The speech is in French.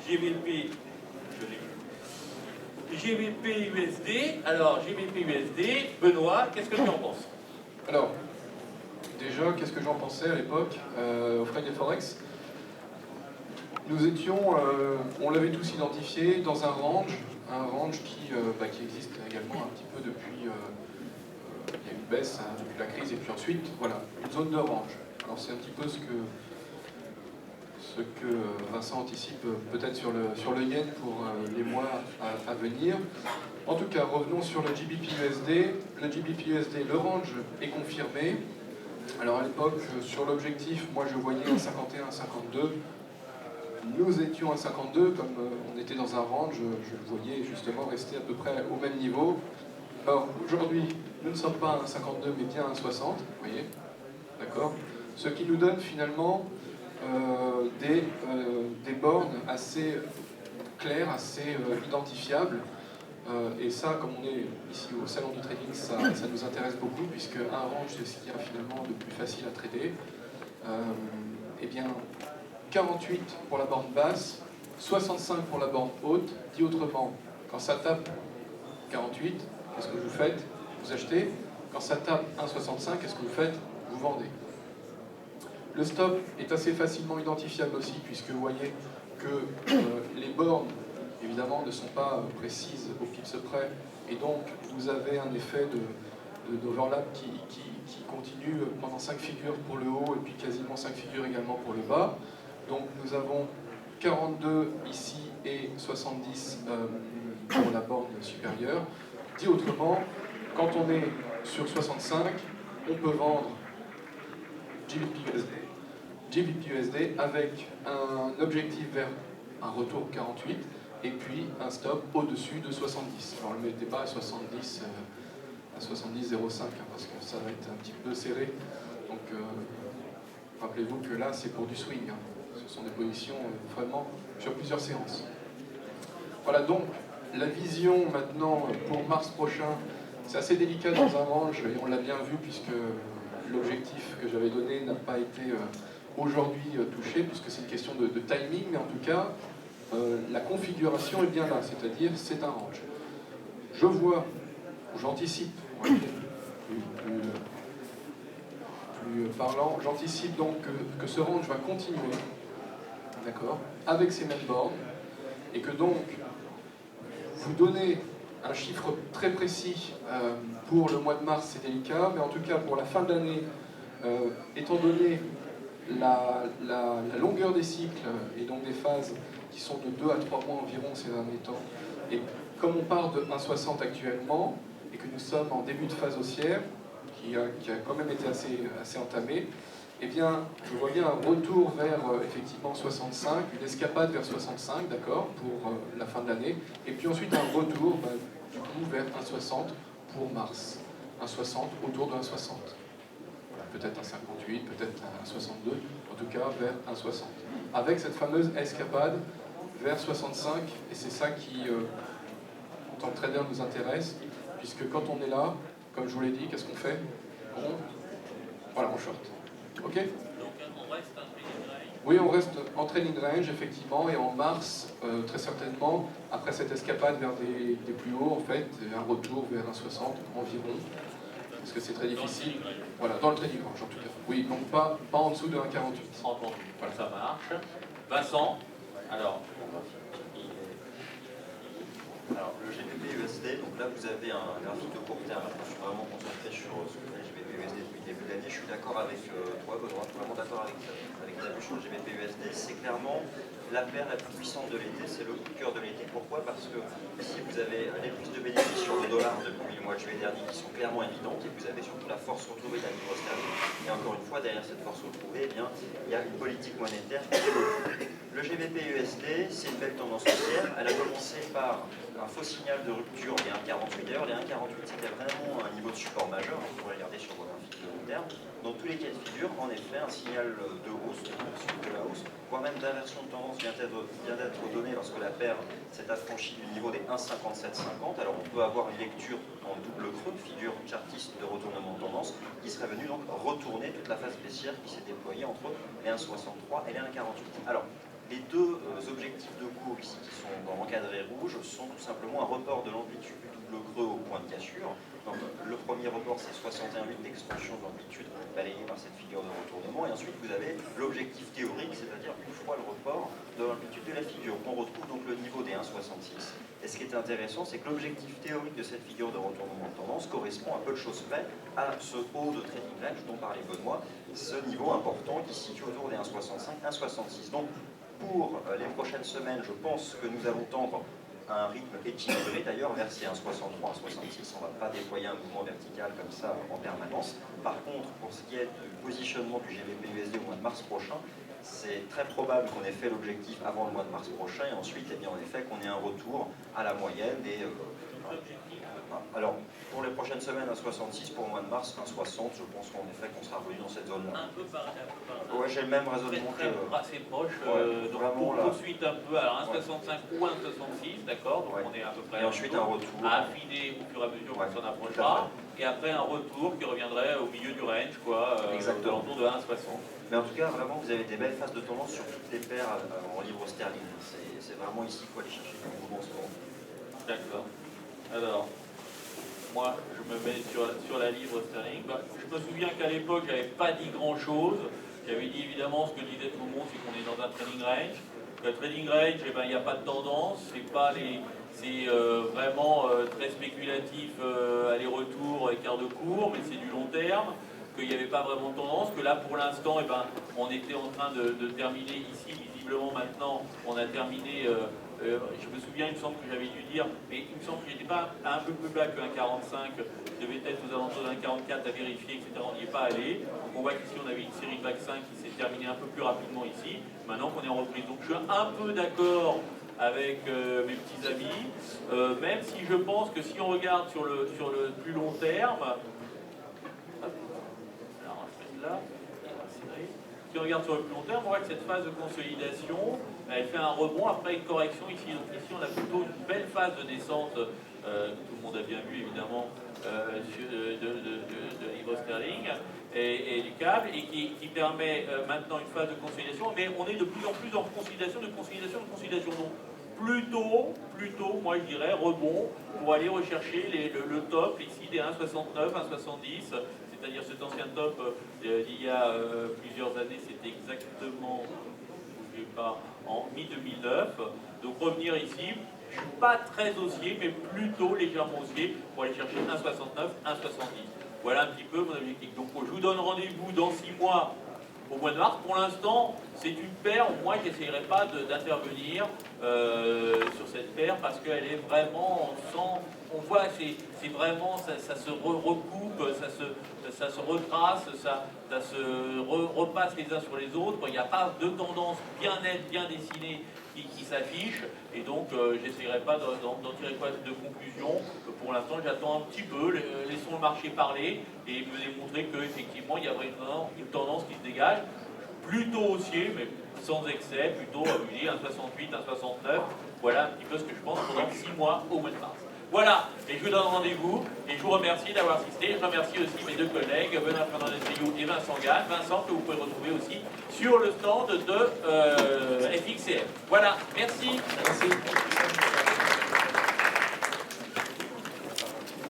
GBP, GBP USD. Alors, GBP USD, Benoît, qu'est-ce que tu en penses? Alors, déjà, qu'est-ce que j'en pensais à l'époque, au Friday Forex? Nous étions, on l'avait tous identifié, dans un range qui existe également un petit peu depuis, il y a une baisse hein, depuis la crise, et puis ensuite, voilà, une zone de range. Alors c'est un petit peu ce que Vincent anticipe peut-être sur le yen pour les mois à venir. En tout cas, revenons sur le GBP-USD. Le GBP-USD, le range est confirmé. Alors à l'époque, sur l'objectif, moi je voyais un 51, 52. Nous étions à 52, comme on était dans un range, je le voyais justement rester à peu près au même niveau. Alors aujourd'hui, nous ne sommes pas à 52, mais bien à 60, vous voyez, d'accord. Ce qui nous donne finalement des bornes assez claires, assez identifiables. Et ça, comme on est ici au salon du trading, ça nous intéresse beaucoup, puisque un range, c'est ce qu'il y a finalement de plus facile à trader. Eh bien, 48 pour la borne basse, 65 pour la borne haute. Dit autrement, quand ça tape 48, qu'est-ce que vous faites? Vous achetez. Quand ça tape 1,65, qu'est-ce que vous faites? Vous vendez. Le stop est assez facilement identifiable aussi, puisque vous voyez que les bornes, évidemment, ne sont pas précises au pips près, et donc vous avez un effet d'overlap qui continue pendant 5 figures pour le haut, et puis quasiment 5 figures également pour le bas. Donc nous avons 42 ici et 70 pour la borne supérieure. Dit autrement, quand on est sur 65, on peut vendre GBP-USD avec un objectif vers un retour 48 et puis un stop au-dessus de 70. Alors ne le mettez pas à 70, à 70,05 hein, parce que ça va être un petit peu serré. Donc rappelez-vous que là c'est pour du swing. Hein. Ce sont des positions vraiment sur plusieurs séances. Voilà donc la vision maintenant pour mars prochain. C'est assez délicat dans un range et on l'a bien vu puisque l'objectif que j'avais donné n'a pas été aujourd'hui touché puisque c'est une question de timing, mais en tout cas la configuration est bien là, c'est-à-dire c'est un range. Je vois, j'anticipe, plus parlant, j'anticipe donc que ce range va continuer, d'accord, avec ces mêmes bornes, et que donc vous donnez un chiffre très précis pour le mois de mars, c'est délicat, mais en tout cas pour la fin de l'année, étant donné la longueur des cycles et donc des phases qui sont de 2 à 3 mois environ ces derniers temps, et comme on part de 1,60 actuellement, et que nous sommes en début de phase haussière, qui a quand même été assez entamée, eh bien, je vois bien un retour vers effectivement 65, une escapade vers 65, d'accord, pour la fin de l'année, et puis ensuite un retour du coup vers 1,60 pour mars. 1,60 autour de 1,60. Voilà, peut-être 1,58, peut-être 1,62, en tout cas vers 1,60. Avec cette fameuse escapade vers 65, et c'est ça qui, en tant que trader, nous intéresse, puisque quand on est là, comme je vous l'ai dit, qu'est-ce qu'on fait? Voilà, on short. Ok? Donc on reste en trading range? Oui, on reste en trading range, effectivement, et en mars, très certainement, après cette escapade vers des plus hauts, en fait, un retour vers 1,60 environ, parce que c'est très difficile. Voilà, dans le trading range, en tout cas. Oui, donc pas en dessous de 1,48. Entendu. Voilà, ça marche. Vincent, alors le GBP-USD, donc là vous avez un graphique de court terme. Je suis vraiment concentré sur ce que fait le GBP-USD depuis le début de l'année. Je suis d'accord avec toi, Benoît, je suis vraiment d'accord avec ta vue sur le GBP-USD. C'est clairement la paire la plus puissante de l'été, c'est le coup de cœur de l'été. Pourquoi? Parce que ici vous avez les prises de bénéfices sur le dollar depuis le mois de juillet dernier qui sont clairement évidentes, et vous avez surtout la force retrouvée de la livre sterling. Et encore une fois, derrière cette force retrouvée, eh bien, il y a une politique monétaire qui évolue. Le GBP-USD, c'est une belle tendance haussière. Elle a commencé par un faux signal de rupture des 1,48. D'ailleurs, les 1,48, c'était vraiment un niveau de support majeur. Vous pouvez regarder sur vos graphiques de long terme. Dans tous les cas de figure, en effet, un signal de hausse, de la hausse, voire même d'inversion de tendance vient d'être donné lorsque la paire s'est affranchie du niveau des 1,5750. Alors, on peut avoir une lecture en double creux, figure chartiste de retournement de tendance, qui serait venue donc retourner toute la phase baissière qui s'est déployée entre les 1,63 et les 1,48. Alors, les deux objectifs de cours tout simplement un report de l'amplitude du double creux au point de cassure. Donc, le premier report, c'est 61,8 d'extension de l'amplitude balayée par cette figure de retournement. Et ensuite, vous avez l'objectif théorique, c'est-à-dire une fois le report de l'amplitude de la figure. On retrouve donc le niveau des 1,66. Et ce qui est intéressant, c'est que l'objectif théorique de cette figure de retournement de tendance correspond un peu de choses près à ce haut de trading range dont parlait Benoît, ce niveau important qui se situe autour des 1,65, 1,66. Donc, pour les prochaines semaines, je pense que nous allons tendre à un rythme équilibré, d'ailleurs vers ces 1,63, 1,66, on ne va pas déployer un mouvement vertical comme ça en permanence. Par contre, pour ce qui est du positionnement du GBP-USD au mois de mars prochain, c'est très probable qu'on ait fait l'objectif avant le mois de mars prochain et ensuite, eh bien, en effet, qu'on ait un retour à la moyenne des... alors, pour les prochaines semaines, 1,66, pour le mois de mars, 1,60, je pense qu'en effet, qu'on sera revenu dans cette zone-là. Un peu pareil. Ouais, j'ai le même raisonnement que... assez proche, donc vraiment, pour suite un peu, alors 1,65 ou 1,66, d'accord, donc on est à peu près... Et ensuite un retour. À affiner au fur et à mesure qu'on s'en approchera, et après un retour qui reviendrait au milieu du range, quoi, exactement. autour de 1,60. Mais en tout cas, vraiment, vous avez des belles phases de tendance sur toutes les paires en livre sterling. C'est vraiment ici qu'il faut aller chercher du mouvement en ce moment. D'accord. Alors, moi, je me mets sur la livre sterling. Bah, je me souviens qu'à l'époque, je n'avais pas dit grand-chose. J'avais dit évidemment ce que disait tout le monde, c'est qu'on est dans un trading range. Le trading range, eh ben, il n'y a pas de tendance, c'est vraiment très spéculatif, aller-retour, écart de cours, mais c'est du long terme. Qu'il n'y avait pas vraiment de tendance, que là pour l'instant, eh ben, on était en train de terminer ici, visiblement maintenant, on a terminé, je me souviens, il me semble que j'avais dû dire, mais il me semble que j'étais pas un peu plus bas que 1,45, je devais être aux alentours d'un 1,44 à vérifier, etc. On n'y est pas allé. Donc on voit qu'ici on avait une série de vague 5 qui s'est terminée un peu plus rapidement ici, maintenant qu'on est en reprise. Donc je suis un peu d'accord avec mes petits amis, même si je pense que si on regarde sur le plus long terme, là, si on regarde sur le plus long terme, on voit que cette phase de consolidation, elle fait un rebond après une correction ici. Donc ici, on a plutôt une belle phase de descente, que tout le monde a bien vu évidemment, de livre sterling et du câble, et qui permet maintenant une phase de consolidation. Mais on est de plus en plus en consolidation. Donc plutôt, moi je dirais, rebond pour aller rechercher le top ici des 1,69, 1,70. C'est-à-dire cet ancien top d'il y a plusieurs années, c'était exactement, je ne sais pas, en mi-2009. Donc revenir ici, je ne suis pas très haussier, mais plutôt légèrement haussier pour aller chercher 1,69, 1,70. Voilà un petit peu mon objectif. Donc je vous donne rendez-vous dans 6 mois au mois de mars. Pour l'instant, c'est une paire, moi je n'essayerai pas d'intervenir sur cette paire parce qu'elle est vraiment sans... On voit que c'est vraiment, ça se recoupe, ça se retrace, ça se repasse les uns sur les autres. Il n'y a pas de tendance bien nette, bien dessinée qui s'affiche. Et donc, j'essayerai pas d'en tirer quoi de conclusion. Pour l'instant, j'attends un petit peu, laissons le marché parler et me démontrer qu'effectivement, il y a vraiment une tendance qui se dégage. Plutôt haussier, mais sans excès, plutôt, oui, 1,68, 1,69. Voilà un petit peu ce que je pense pendant 6 mois au mois de mars. Voilà, et je vous donne rendez-vous, et je vous remercie d'avoir assisté. Je remercie aussi mes deux collègues, Benoît Fernandez-Rioux et Vincent Gall. Vincent, que vous pouvez retrouver aussi sur le stand de FXCM. Voilà, merci. Merci.